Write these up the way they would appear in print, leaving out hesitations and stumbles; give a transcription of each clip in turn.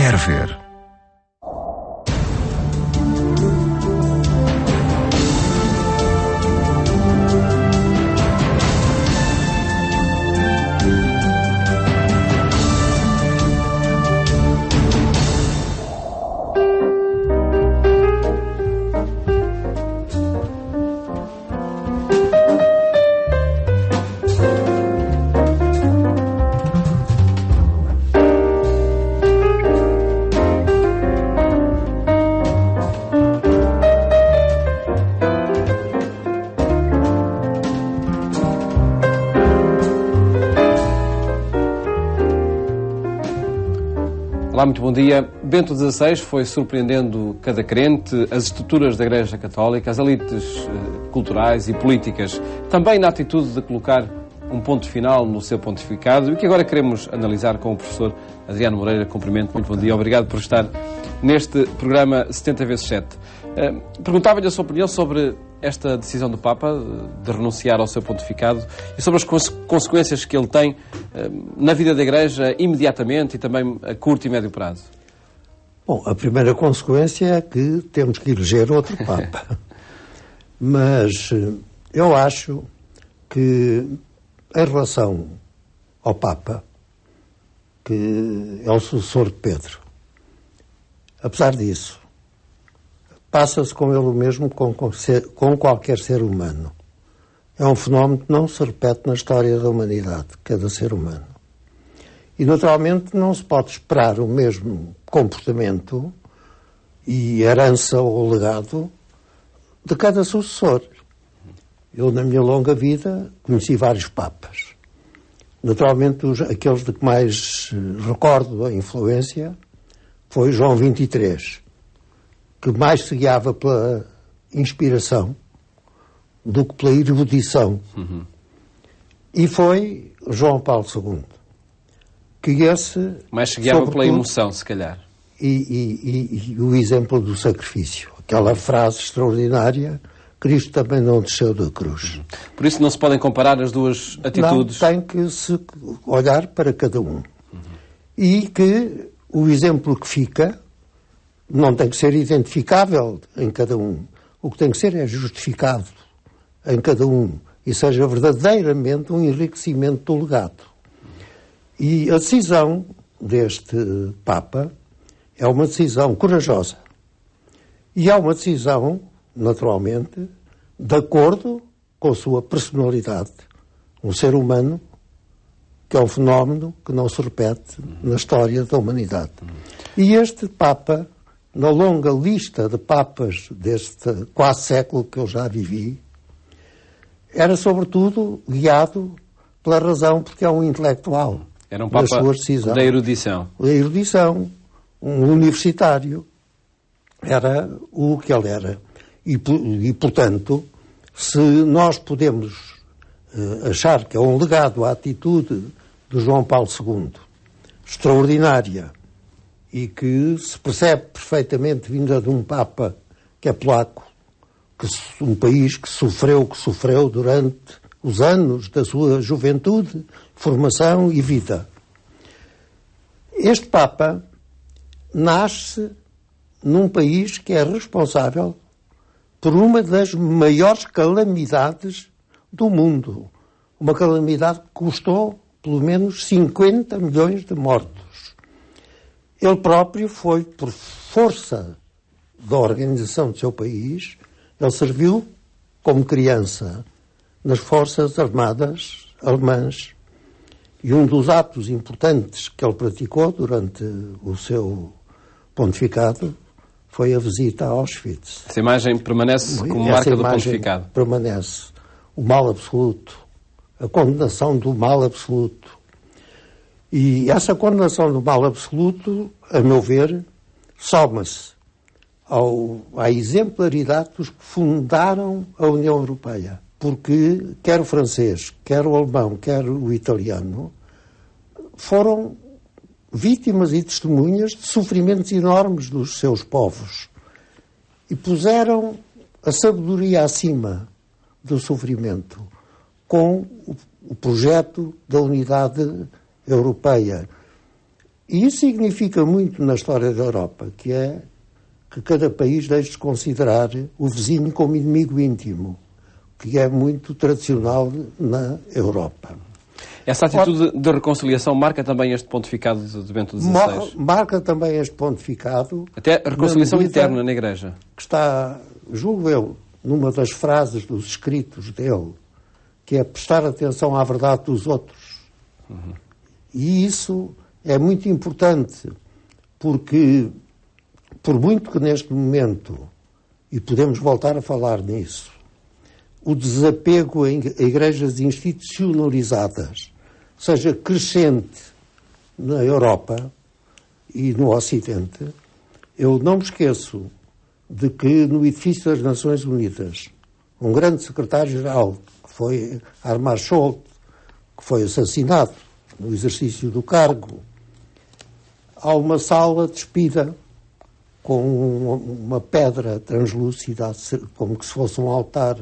quer ver. Olá, muito bom dia. Bento XVI foi surpreendendo cada crente, as estruturas da Igreja Católica, as elites culturais e políticas, também na atitude de colocar um ponto final no seu pontificado, e que agora queremos analisar com o professor Adriano Moreira. Cumprimento, muito bom dia. Obrigado por estar neste programa 70x7. Perguntava-lhe a sua opinião sobre esta decisão do Papa de renunciar ao seu pontificado e sobre as consequências que ele tem na vida da Igreja imediatamente e também a curto e médio prazo. Bom, a primeira consequência é que temos que eleger outro Papa. Mas eu acho que, em relação ao Papa, que é o sucessor de Pedro, apesar disso, passa-se com ele o mesmo com qualquer ser humano. É um fenómeno que não se repete na história da humanidade, cada ser humano. E, naturalmente, não se pode esperar o mesmo comportamento e herança ou legado de cada sucessor. Eu, na minha longa vida, conheci vários papas. Naturalmente, aqueles de que mais recordo a influência foi João XXIII, que mais se guiava pela inspiração do que pela erudição. E foi João Paulo II, que esse... Mais se guiava pela emoção, se calhar. E o exemplo do sacrifício. Aquela frase extraordinária: Cristo também não desceu da cruz. Por isso não se podem comparar as duas atitudes? Não, tem que se olhar para cada um. E que o exemplo que fica não tem que ser identificável em cada um. O que tem que ser é justificado em cada um e seja verdadeiramente um enriquecimento do legado. E a decisão deste Papa é uma decisão corajosa. E é uma decisão, naturalmente, de acordo com a sua personalidade. Um ser humano que é um fenómeno que não se repete na história da humanidade. E este Papa, na longa lista de papas deste quase século que eu já vivi, era sobretudo guiado pela razão, porque é um intelectual. Era um Papa da erudição. Da erudição, um universitário. Era o que ele era. E portanto, se nós podemos achar que é um legado à atitude de João Paulo II, extraordinária, e que se percebe perfeitamente vinda de um Papa que é polaco, um país que sofreu durante os anos da sua juventude, formação e vida. Este Papa nasce num país que é responsável por uma das maiores calamidades do mundo. Uma calamidade que custou pelo menos 50 milhões de mortos. Ele próprio foi, por força da organização do seu país, ele serviu como criança nas Forças Armadas Alemãs. E um dos atos importantes que ele praticou durante o seu pontificado foi a visita a Auschwitz. Essa imagem permanece como marca do pontificado. Permanece. O mal absoluto. A condenação do mal absoluto. E essa condenação do mal absoluto, a meu ver, soma-se à exemplaridade dos que fundaram a União Europeia. Porque quer o francês, quer o alemão, quer o italiano, foram vítimas e testemunhas de sofrimentos enormes dos seus povos. E puseram a sabedoria acima do sofrimento com o projeto da unidade europeia. E isso significa muito na história da Europa, que é que cada país deixe de considerar o vizinho como inimigo íntimo, que é muito tradicional na Europa. Essa atitude de reconciliação marca também este pontificado de Bento XVI? Marca também este pontificado. Até a reconciliação interna na Igreja. Que está, julgo eu, numa das frases dos escritos dele, que é prestar atenção à verdade dos outros. Uhum. E isso é muito importante, porque, por muito que neste momento, e podemos voltar a falar nisso, o desapego a igrejas institucionalizadas seja crescente na Europa e no Ocidente, eu não me esqueço de que no edifício das Nações Unidas, um grande secretário-geral, que foi Armand Scholz, que foi assassinado no exercício do cargo, há uma sala despida com uma pedra translúcida, como se fosse um altar,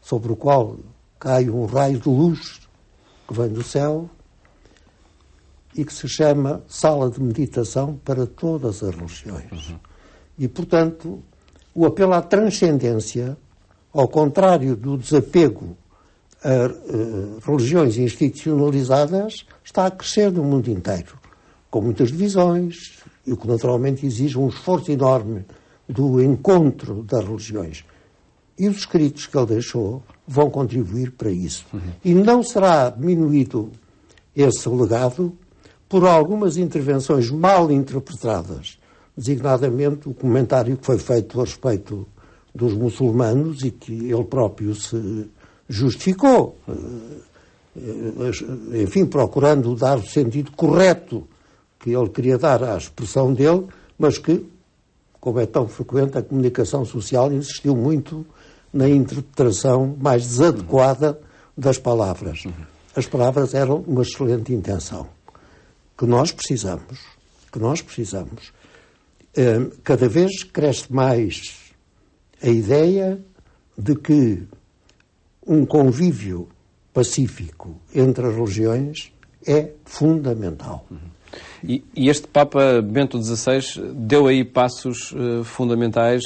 sobre o qual cai um raio de luz que vem do céu e que se chama Sala de Meditação para todas as religiões. Uhum. E, portanto, o apelo à transcendência, ao contrário do desapego a religiões institucionalizadas, está a crescer no mundo inteiro, com muitas divisões, e o que naturalmente exige um esforço enorme do encontro das religiões. E os escritos que ele deixou vão contribuir para isso. Uhum. E não será diminuído esse legado por algumas intervenções mal interpretadas, designadamente o comentário que foi feito a respeito dos muçulmanos e que ele próprio se justificou, enfim, procurando dar o sentido correto que ele queria dar à expressão dele, mas que, como é tão frequente, a comunicação social insistiu muito na interpretação mais desadequada das palavras. As palavras eram uma excelente intenção, que nós precisamos. Cada vez cresce mais a ideia de que um convívio pacífico entre as religiões é fundamental. E este Papa Bento XVI deu aí passos fundamentais,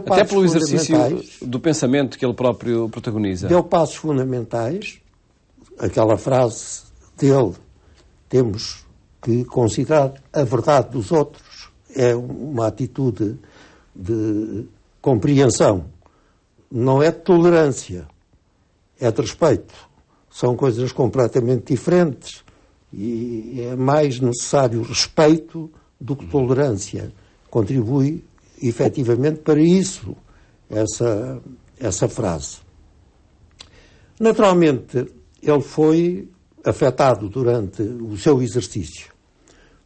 até pelo exercício do pensamento que ele próprio protagoniza. Deu passos fundamentais. Aquela frase dele, temos que considerar a verdade dos outros, é uma atitude de compreensão. Não é de tolerância, é de respeito. São coisas completamente diferentes. E é mais necessário respeito do que tolerância. Contribui, efetivamente, para isso, essa frase. Naturalmente, ele foi afetado durante o seu exercício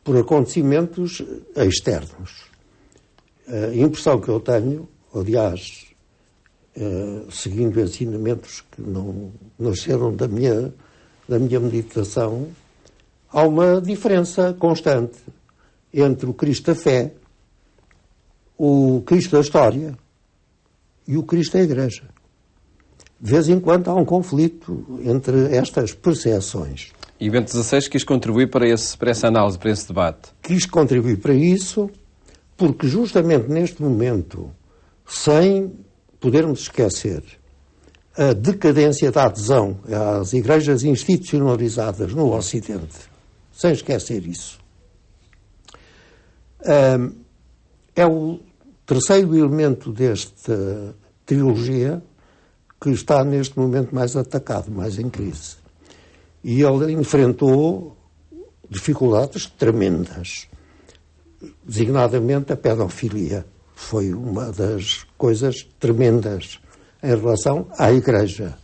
por acontecimentos externos. A impressão que eu tenho, aliás, seguindo ensinamentos que não nasceram da minha meditação, há uma diferença constante entre o Cristo da fé, o Cristo da história e o Cristo da Igreja. De vez em quando há um conflito entre estas percepções. E Bento XVI quis contribuir para essa análise, para esse debate? Quis contribuir para isso porque justamente neste momento, sem podermos esquecer a decadência da adesão às igrejas institucionalizadas no Ocidente, sem esquecer isso. É o terceiro elemento desta trilogia que está neste momento mais atacado, mais em crise. E ele enfrentou dificuldades tremendas, designadamente a pedofilia. Foi uma das coisas tremendas em relação à Igreja.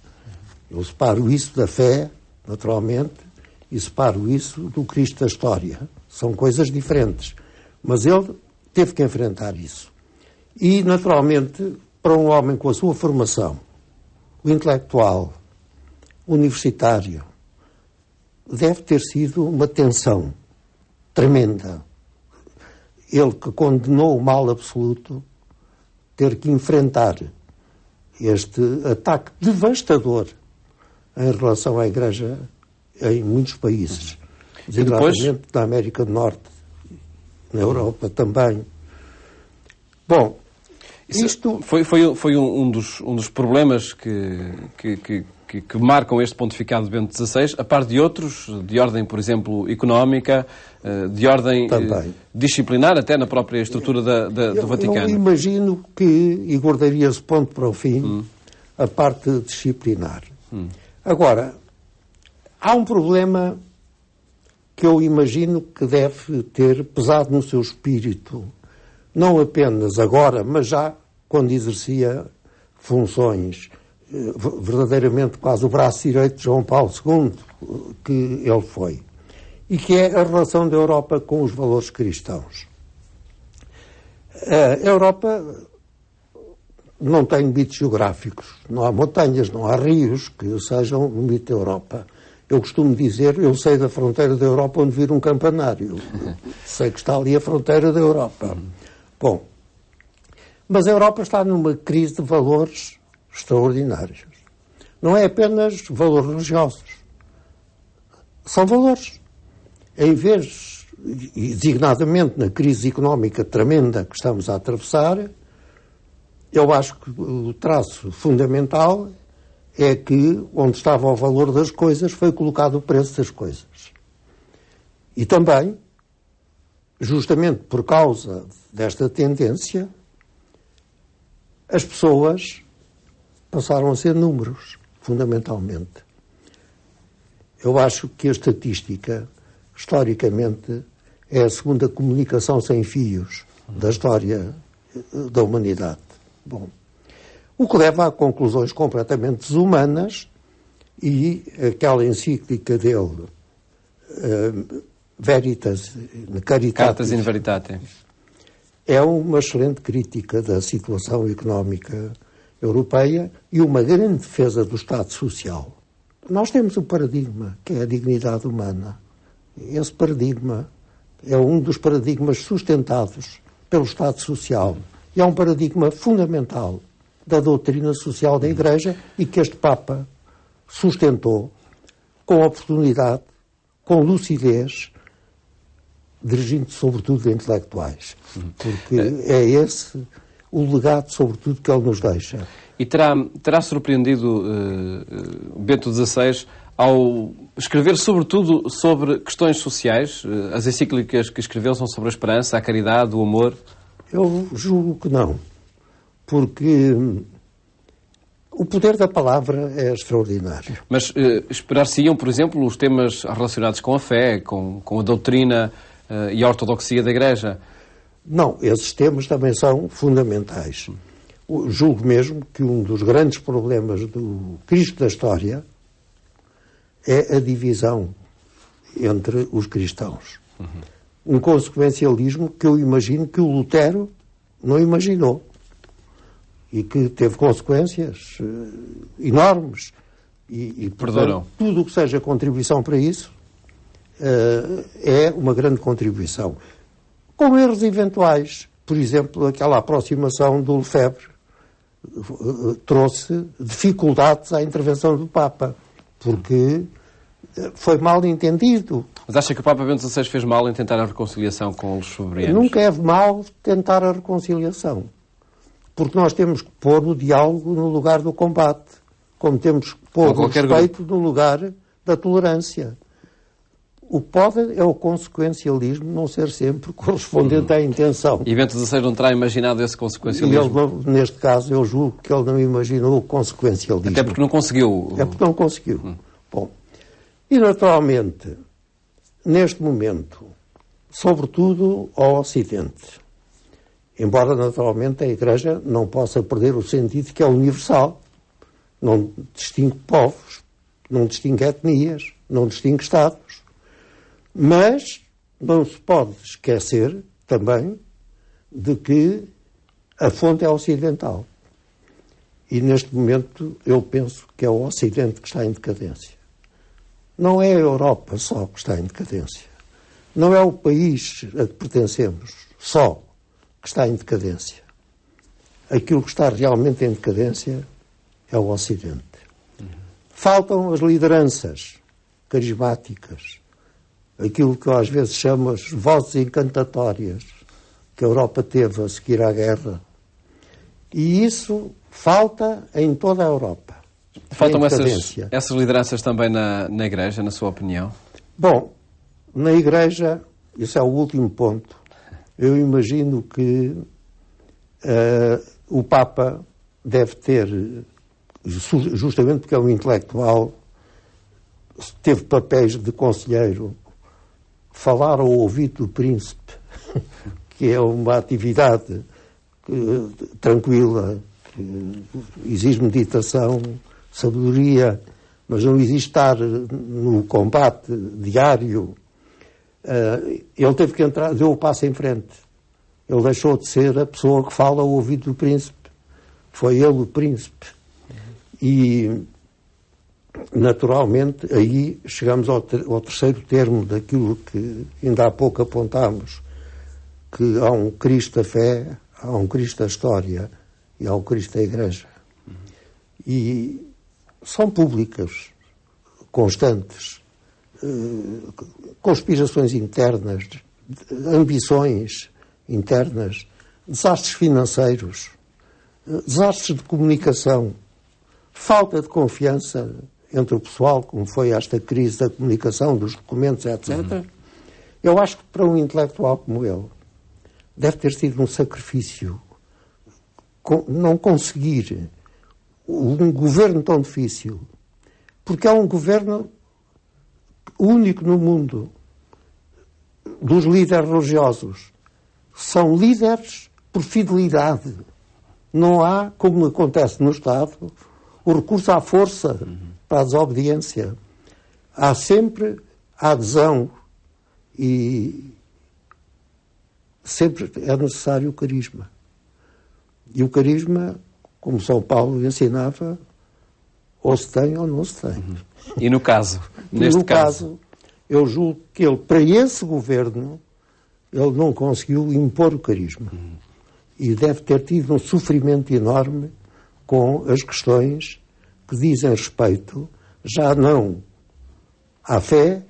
Eu separo isso da fé, naturalmente, e separo isso do Cristo da história. São coisas diferentes. Mas ele teve que enfrentar isso. E, naturalmente, para um homem com a sua formação, o intelectual, universitário, deve ter sido uma tensão tremenda. Ele que condenou o mal absoluto, ter que enfrentar este ataque devastador em relação à Igreja em muitos países, designadamente na América do Norte na Europa também. Bom, isto... Foi um dos problemas que marcam este pontificado de Bento XVI, a par de outros, de ordem, por exemplo, económica, de ordem disciplinar, até na própria estrutura do Vaticano. Eu imagino que, e guardaria esse ponto para o fim, a parte disciplinar. Agora, há um problema que eu imagino que deve ter pesado no seu espírito, não apenas agora, mas já quando exercia funções, verdadeiramente quase o braço direito de João Paulo II, que ele foi, e que é a relação da Europa com os valores cristãos. A Europa não tem limites geográficos, não há montanhas, não há rios que sejam o limite da Europa. Eu costumo dizer, eu sei da fronteira da Europa onde vira um campanário. Sei que está ali a fronteira da Europa. Bom, mas a Europa está numa crise de valores extraordinários. Não é apenas valores religiosos. São valores. Em vez, e designadamente na crise económica tremenda que estamos a atravessar, eu acho que o traço fundamental é que onde estava o valor das coisas foi colocado o preço das coisas. E também, justamente por causa desta tendência, as pessoas passaram a ser números, fundamentalmente. Eu acho que a estatística, historicamente, é a segunda comunicação sem fios da história da humanidade. Bom, o que leva a conclusões completamente desumanas, e aquela encíclica dele, Veritas Cartas in Veritate, é uma excelente crítica da situação económica europeia e uma grande defesa do Estado Social. Nós temos um paradigma, que é a dignidade humana. Esse paradigma é um dos paradigmas sustentados pelo Estado Social e é um paradigma fundamental da doutrina social da Igreja e que este Papa sustentou com oportunidade, com lucidez, dirigindo-se sobretudo a intelectuais. Porque é esse o legado, sobretudo, que ele nos deixa. E terá surpreendido Bento XVI ao escrever sobretudo sobre questões sociais? As encíclicas que escreveu são sobre a esperança, a caridade, o amor? Eu julgo que não. Porque o poder da palavra é extraordinário. Mas esperar-se-iam, por exemplo, os temas relacionados com a fé, com a doutrina e a ortodoxia da Igreja? Não, esses temas também são fundamentais. Julgo mesmo que um dos grandes problemas do Cristo da história é a divisão entre os cristãos. Um consequencialismo que eu imagino que o Lutero não imaginou e que teve consequências enormes. E portanto, tudo o que seja contribuição para isso é uma grande contribuição. Com erros eventuais, por exemplo, aquela aproximação do Lefebvre trouxe dificuldades à intervenção do Papa, porque foi mal entendido. Mas acha que o Papa Bento XVI fez mal em tentar a reconciliação com os sobrianos? Nunca é mal tentar a reconciliação, porque nós temos que pôr o diálogo no lugar do combate, como temos que pôr o respeito no lugar da tolerância. O que pode é o consequencialismo não ser sempre correspondente à intenção. E Bento XVI não terá imaginado esse consequencialismo? E ele, neste caso, eu julgo que ele não imaginou o consequencialismo. Até porque não conseguiu. É porque não conseguiu. Bom, e naturalmente, neste momento, sobretudo ao Ocidente, embora naturalmente a Igreja não possa perder o sentido que é universal, não distingue povos, não distingue etnias, não distingue Estados. Mas não se pode esquecer também de que a fonte é ocidental. E neste momento eu penso que é o Ocidente que está em decadência. Não é a Europa só que está em decadência. Não é o país a que pertencemos só que está em decadência. Aquilo que está realmente em decadência é o Ocidente. Faltam as lideranças carismáticas, aquilo que eu às vezes chamo as vozes encantatórias que a Europa teve a seguir à guerra. E isso falta em toda a Europa. Faltam essas lideranças também na Igreja, na sua opinião? Bom, na Igreja, isso é o último ponto. Eu imagino que o Papa deve ter, justamente porque é um intelectual, teve papéis de conselheiro, falar ao ouvido do príncipe, que é uma atividade tranquila, que exige meditação, sabedoria, mas não exige estar no combate diário. Ele teve que entrar, deu o passo em frente. Ele deixou de ser a pessoa que fala ao ouvido do príncipe. Foi ele o príncipe. E, naturalmente, aí chegamos ao terceiro termo daquilo que ainda há pouco apontámos, que há um Cristo da fé, há um Cristo da história e há um Cristo da Igreja. E são públicas, constantes, conspirações internas, ambições internas, desastres financeiros, desastres de comunicação, falta de confiança entre o pessoal, como foi esta crise da comunicação, dos documentos, etc. Eu acho que para um intelectual como ele, deve ter sido um sacrifício não conseguir um governo tão difícil, porque é um governo único no mundo dos líderes religiosos. São líderes por fidelidade. Não há, como acontece no Estado, o recurso à força para a desobediência. Há sempre a adesão e sempre é necessário o carisma. E o carisma, como São Paulo ensinava, ou se tem ou não se tem. E no caso? Neste caso, eu julgo que ele, para esse governo, ele não conseguiu impor o carisma. E deve ter tido um sofrimento enorme com as questões que dizem respeito, já não à fé,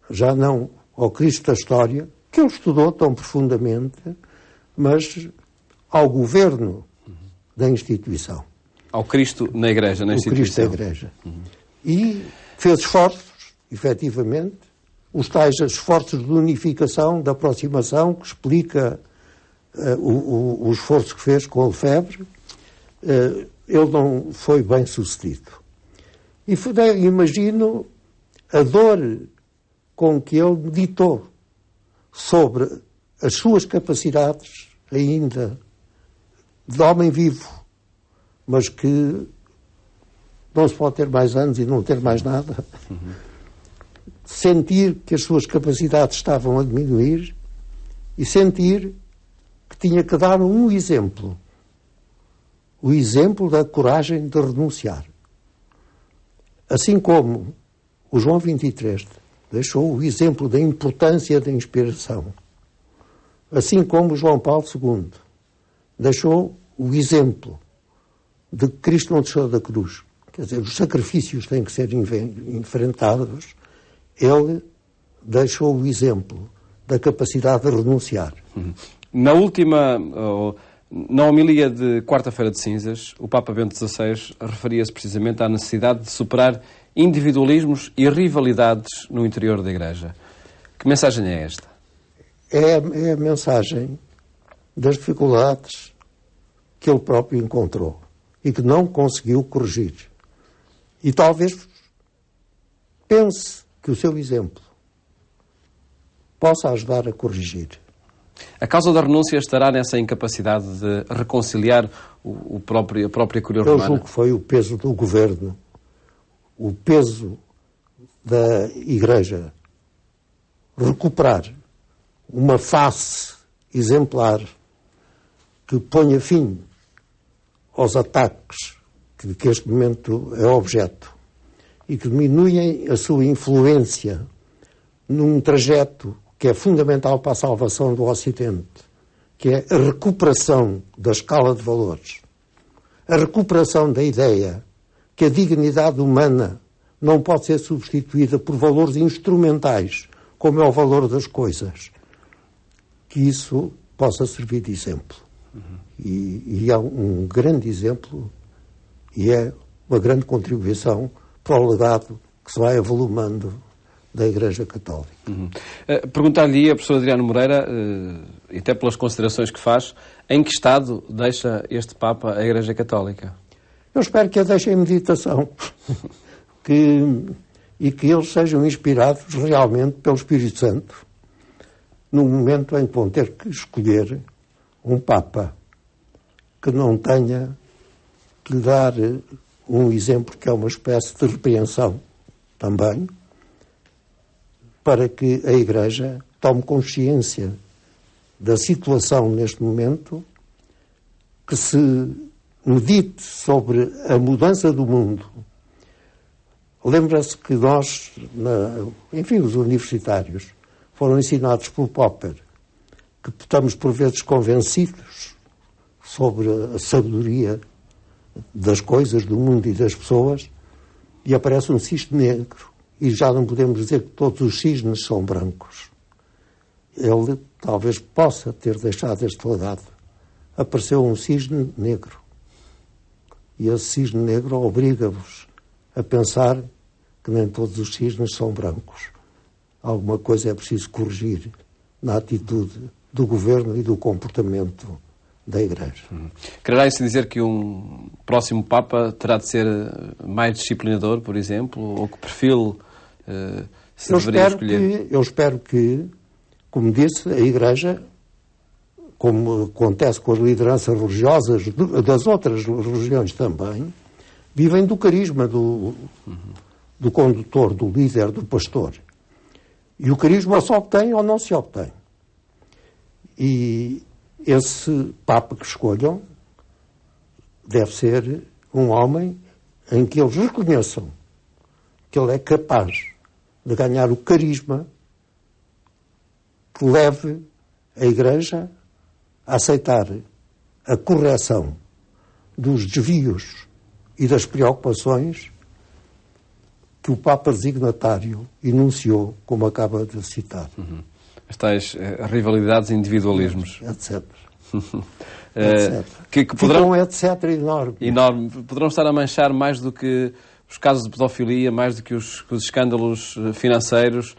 já não ao Cristo da história, que ele estudou tão profundamente, mas ao governo da instituição. Ao Cristo na Igreja, na instituição. O Cristo da Igreja. E fez esforços, efetivamente, os tais esforços de unificação, de aproximação, que explica o esforço que fez com o Lefebvre. Ele não foi bem sucedido. E imagino a dor com que ele meditou sobre as suas capacidades ainda de homem vivo, mas que não se pode ter mais anos e não ter mais nada. Sentir que as suas capacidades estavam a diminuir e sentir que tinha que dar um exemplo. O exemplo da coragem de renunciar. Assim como o João 23 deixou o exemplo da importância da inspiração. Assim como o João Paulo II deixou o exemplo de que Cristo não desceu da cruz. Quer dizer, os sacrifícios têm que ser enfrentados. Ele deixou o exemplo da capacidade de renunciar. Na homilia de quarta-feira de cinzas, o Papa Bento XVI referia-se precisamente à necessidade de superar individualismos e rivalidades no interior da Igreja. Que mensagem é esta? É a mensagem das dificuldades que ele próprio encontrou e que não conseguiu corrigir. E talvez pense que o seu exemplo possa ajudar a corrigir. A causa da renúncia estará nessa incapacidade de reconciliar a própria Curia Romana? Eu julgo que foi o peso do governo, o peso da Igreja recuperar uma face exemplar que ponha fim aos ataques que este momento é objeto e que diminuem a sua influência num trajeto que é fundamental para a salvação do Ocidente, que é a recuperação da escala de valores, a recuperação da ideia que a dignidade humana não pode ser substituída por valores instrumentais, como é o valor das coisas, que isso possa servir de exemplo. E é um grande exemplo e é uma grande contribuição para o legado que se vai avolumando da Igreja Católica. Perguntar-lhe a professor Adriano Moreira, e até pelas considerações que faz, em que estado deixa este Papa a Igreja Católica? Eu espero que a deixem em meditação e que eles sejam inspirados realmente pelo Espírito Santo no momento em que vão ter que escolher um Papa que não tenha que lhe dar um exemplo que é uma espécie de repreensão também, para que a Igreja tome consciência da situação neste momento, que se medite sobre a mudança do mundo. Lembra-se que nós, os universitários, foram ensinados por Popper, que estamos por vezes convencidos sobre a sabedoria das coisas, do mundo e das pessoas, e aparece um cisne negro, e já não podemos dizer que todos os cisnes são brancos. Ele talvez possa ter deixado este legado. Apareceu um cisne negro. E esse cisne negro obriga-vos a pensar que nem todos os cisnes são brancos. Alguma coisa é preciso corrigir na atitude do governo e do comportamento da Igreja. Quererá isso dizer que um próximo Papa terá de ser mais disciplinador, por exemplo? Ou que perfil se deveria escolher? Eu espero que, como disse, a Igreja, como acontece com as lideranças religiosas das outras religiões também, vivem do carisma do condutor, do líder, do pastor. E o carisma só obtém ou não se obtém. E esse Papa que escolham deve ser um homem em que eles reconheçam que ele é capaz de ganhar o carisma que leve a Igreja a aceitar a correção dos desvios e das preocupações que o Papa designatário enunciou, como acaba de citar. As tais rivalidades e individualismos. Etc. Que poderão, etc. enorme. Enorme. Poderão estar a manchar mais do que os casos de pedofilia, mais do que os escândalos financeiros.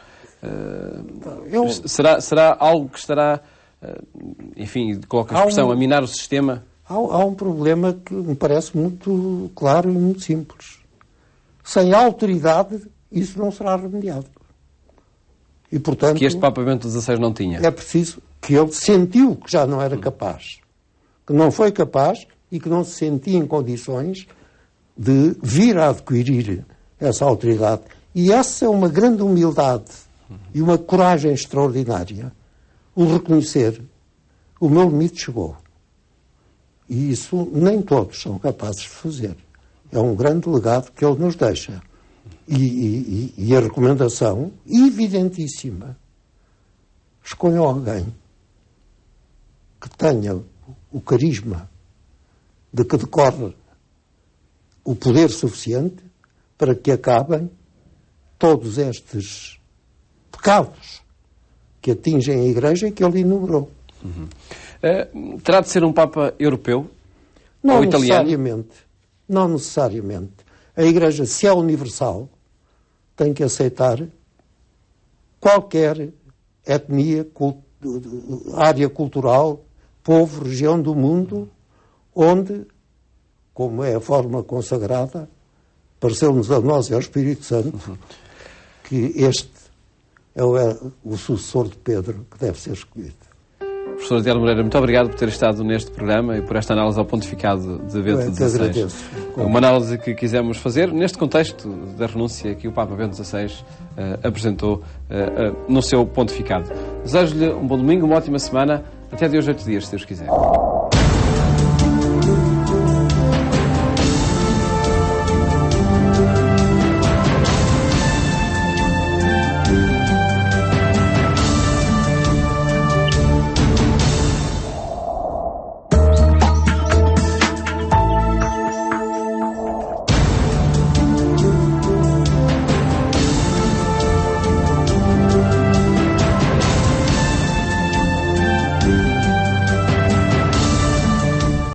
Será algo que estará, enfim, coloca a expressão, a minar o sistema? Há um problema que me parece muito claro e muito simples. Sem autoridade, isso não será remediado. E, portanto, que este Papa Bento XVI não tinha. É preciso que ele sentiu que já não era capaz, que não foi capaz e que não se sentia em condições de vir a adquirir essa autoridade. E essa é uma grande humildade e uma coragem extraordinária. O reconhecer, o meu limite chegou. E isso nem todos são capazes de fazer. É um grande legado que ele nos deixa. E a recomendação, evidentíssima, escolham alguém que tenha o carisma de que decorre o poder suficiente para que acabem todos estes pecados que atingem a Igreja e que ele enumerou. Terá de ser um Papa europeu? Não ou italiano? Não necessariamente. A Igreja, se é universal, tem que aceitar qualquer etnia, área cultural, povo, região do mundo, onde, como é a forma consagrada, pareceu-nos a nós e ao Espírito Santo, que este é o sucessor de Pedro que deve ser escolhido. Professor Adriano Moreira, muito obrigado por ter estado neste programa e por esta análise ao pontificado de Bento XVI. Agradeço. Uma análise que quisemos fazer neste contexto da renúncia que o Papa Bento XVI apresentou no seu pontificado. Desejo-lhe um bom domingo, uma ótima semana. Até de hoje 8 dias, se Deus quiser.